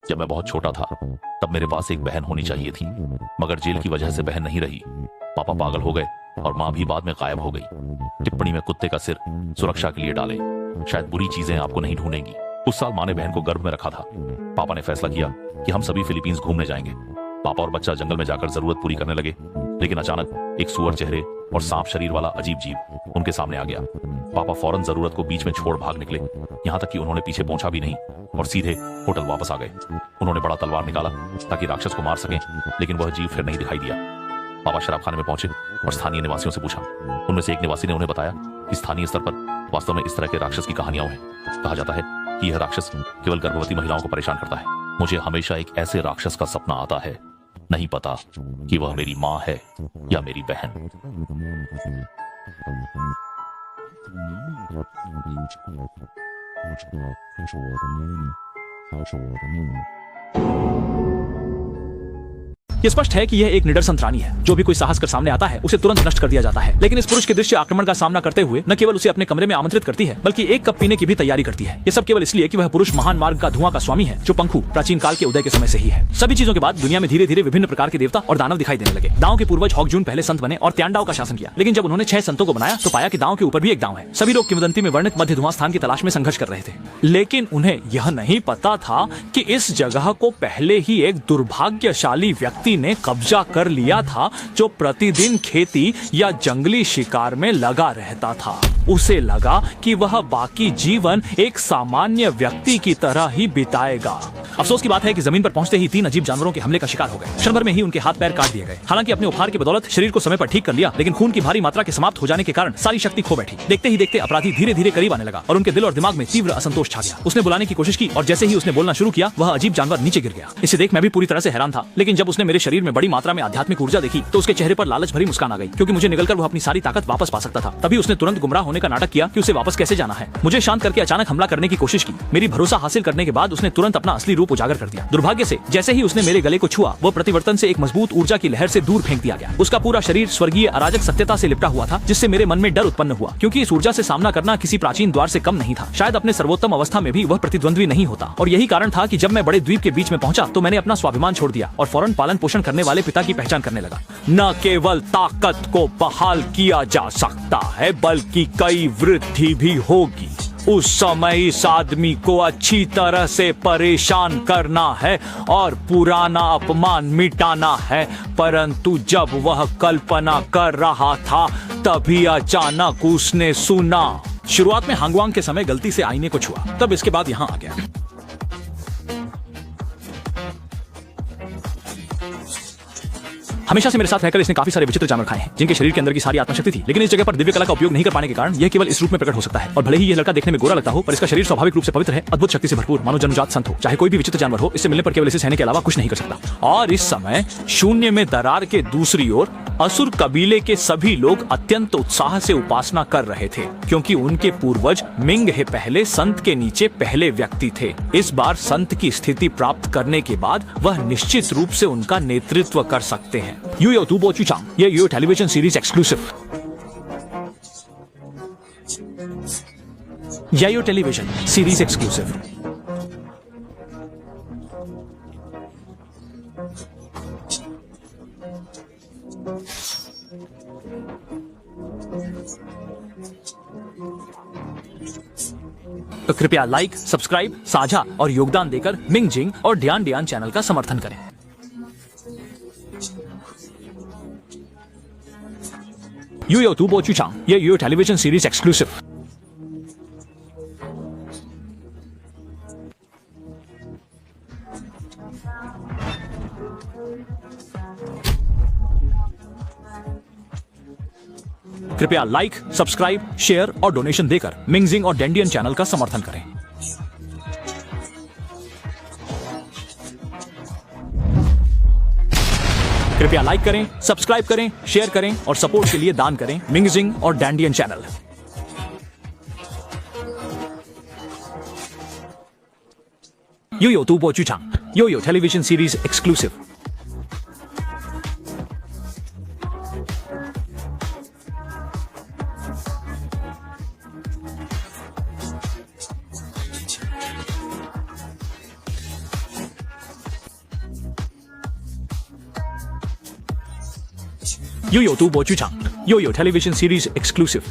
जब मैं बहुत छोटा था तब मेरे पास एक बहन होनी चाहिए थी, मगर जेल की वजह से बहन नहीं रही। पापा पागल हो गए और माँ भी बाद में गायब हो गई। टिप्पणी में कुत्ते का सिर सुरक्षा के लिए डाले। शायद बुरी चीजें आपको नहीं ढूंढेंगी। उस साल माँ ने बहन को गर्भ में रखा था। पापा ने फैसला किया कि हम सभी फिलीपींस घूमने जाएंगे। पापा और बच्चा जंगल में जाकर जरूरत पूरी करने लगे, लेकिन अचानक एक सुअर चेहरे और सांप शरीर वाला अजीब जीव उनके सामने आ गया। पापा फौरन जरूरत को बीच में छोड़ भाग निकले, यहाँ तक कि उन्होंने पीछे पहुंचा भी नहीं और सीधे होटल वापस आ गए। उन्होंने बड़ा तलवार निकाला ताकि राक्षस को मार सकें, लेकिन वह जीव फिर नहीं दिखाई दिया। पापा शराब खाने में पहुंचे और स्थानीय निवासियों से पूछा। उनमें से एक निवासी ने उन्हें बताया कि स्थानीय स्तर पर वास्तव में इस तरह के राक्षस की कहानियां हैं। कहा जाता है कि यह राक्षस केवल गर्भवती महिलाओं को परेशान करता है। मुझे हमेशा एक ऐसे राक्षस का सपना आता है, नहीं पता कि वह मेरी माँ है या मेरी बहन। ये स्पष्ट है कि यह एक निडर संतरानी है। जो भी कोई साहस कर सामने आता है उसे तुरंत नष्ट कर दिया जाता है। लेकिन इस पुरुष के दृश्य आक्रमण का सामना करते हुए न केवल उसे अपने कमरे में आमंत्रित करती है, बल्कि एक कप पीने की भी तैयारी करती है। ये सब केवल इसलिए कि वह पुरुष महान मार्ग का धुआं का स्वामी है, जो पंखु प्राचीन काल के उदय के समय से ही है। सभी चीजों के बाद दुनिया में धीरे धीरे विभिन्न प्रकार के देवता और दानव दिखाई देने लगे। दाओं के पूर्वज हॉकजून पहले संत बने और त्यांडाओ का शासन किया, लेकिन जब उन्होंने 6 संतों को बनाया तो पाया कि दाओं के ऊपर भी एक दाव है। सभी लोग किंवदंती में वर्णित मध्य धुआं स्थान की तलाश में संघर्ष कर रहे थे, लेकिन उन्हें यह नहीं पता था कि इस जगह को पहले ही एक दुर्भाग्यशाली व्यक्ति ने कब्जा कर लिया था, जो प्रतिदिन खेती या जंगली शिकार में लगा रहता था। उसे लगा कि वह बाकी जीवन एक सामान्य व्यक्ति की तरह ही बिताएगा। अफसोस की बात है कि जमीन पर पहुंचते ही 3 अजीब जानवरों के हमले का शिकार हो गए। क्षण भर में ही उनके हाथ पैर काट दिए गए। हालांकि अपने उपहार की बदौलत शरीर को समय पर ठीक कर लिया, लेकिन खून की भारी मात्रा के समाप्त हो जाने के कारण सारी शक्ति खो बैठी। देखते ही देखते अपराधी धीरे धीरे करीब आने लगा और उनके दिल और दिमाग में तीव्र असंतोष छा गया। उसने बुलाने की कोशिश की और जैसे ही उसने बोलना शुरू किया, वह अजीब जानवर नीचे गिर गया। इसे देख मैं भी पूरी तरह से हैरान था, लेकिन जब उसने मेरे शरीर में बड़ी मात्रा में आध्यात्मिक ऊर्जा देखी तो उसके चेहरे पर लालच भरी मुस्कान आ गई, क्योंकि मुझे निगलकर वह अपनी सारी ताकत वापस पा सकता था। तभी उसने तुरंत गुमराह होने का नाटक किया कि उसे वापस कैसे जाना है। मुझे शांत करके अचानक हमला करने की कोशिश की। मेरी भरोसा हासिल करने के बाद उसने तुरंत अपना असली रूप उजागर कर दिया। दुर्भाग्य से जैसे ही उसने मेरे गले को छुआ, वह प्रतिवर्तन से एक मजबूत ऊर्जा की लहर से दूर फेंक दिया गया। उसका पूरा शरीर स्वर्गीय अराजक सत्यता से लिपटा हुआ था, जिससे मेरे मन में डर उत्पन्न हुआ, क्योंकि इस ऊर्जा से सामना करना किसी प्राचीन द्वार से कम नहीं था। शायद अपने सर्वोत्तम अवस्था में भी वह प्रतिद्वंद्वी नहीं होता, और यही कारण था कि जब मैं बड़े द्वीप के बीच में पहुंचा तो मैंने अपना स्वाभिमान छोड़ दिया और फौरन पालन पोषण करने वाले पिता की पहचान करने लगा। न केवल ताकत को बहाल किया जा सकता है, बल्कि कई वृद्धि भी होगी। उस समय इस आदमी को अच्छी तरह से परेशान करना है और पुराना अपमान मिटाना है। परंतु जब वह कल्पना कर रहा था, तभी अचानक उसने सुना। शुरुआत में हांगवांग के समय गलती से आईने को छुआ, तब इसके बाद यहाँ आ गया। हमेशा से मेरे साथ रहकर इसने काफी सारे विचित्र जानवर खाए हैं, जिनके शरीर के अंदर की सारी आत्मशक्ति थी, लेकिन इस जगह पर दिव्य कला का उपयोग नहीं कर पाने के कारण यह केवल इस रूप में प्रकट हो सकता है। और भले ही यह लड़का देखने में गोरा लगता हो, पर इसका शरीर स्वाभाविक रूप से पवित्र है, अद्भुत शक्ति से भरपूर, मानो जन्मजात संत हो। चाहे कोई भी विचित्र जानवर हो, इससे मिलने पर केवल इसे सहने के अलावा कुछ नहीं कर सकता। और इस समय शून्य में दरार के दूसरी ओर असुर कबीले के सभी लोग अत्यंत उत्साह से उपासना कर रहे थे, क्योंकि उनके पूर्वज मिंग हे पहले संत के नीचे पहले व्यक्ति थे। इस बार संत की स्थिति प्राप्त करने के बाद वह निश्चित रूप से उनका नेतृत्व कर सकते हैं। यूयो तुबो चुचांग, ये यूयो टेलीविजन सीरीज एक्सक्लूसिव। यायो टेलीविजन सीरीज एक्सक्लूसिव। तो कृपया लाइक, सब्सक्राइब, साझा और योगदान देकर मिंग जिंग और ड्यान ड्यान चैनल का समर्थन करें। यूयो तुबो चुचांग, ये यूयो टेलीविजन सीरीज एक्सक्लूसिव। कृपया लाइक, सब्सक्राइब, शेयर और डोनेशन देकर मिंग जिंग और डेंडियन चैनल का समर्थन करें। कृपया लाइक करें, सब्सक्राइब करें, शेयर करें और सपोर्ट के लिए दान करें मिंग जिंग और डेंडियन चैनल। यूयो तुबो चुचांग, यूयो television series exclusive. 又有读博剧场，又有 television series exclusive。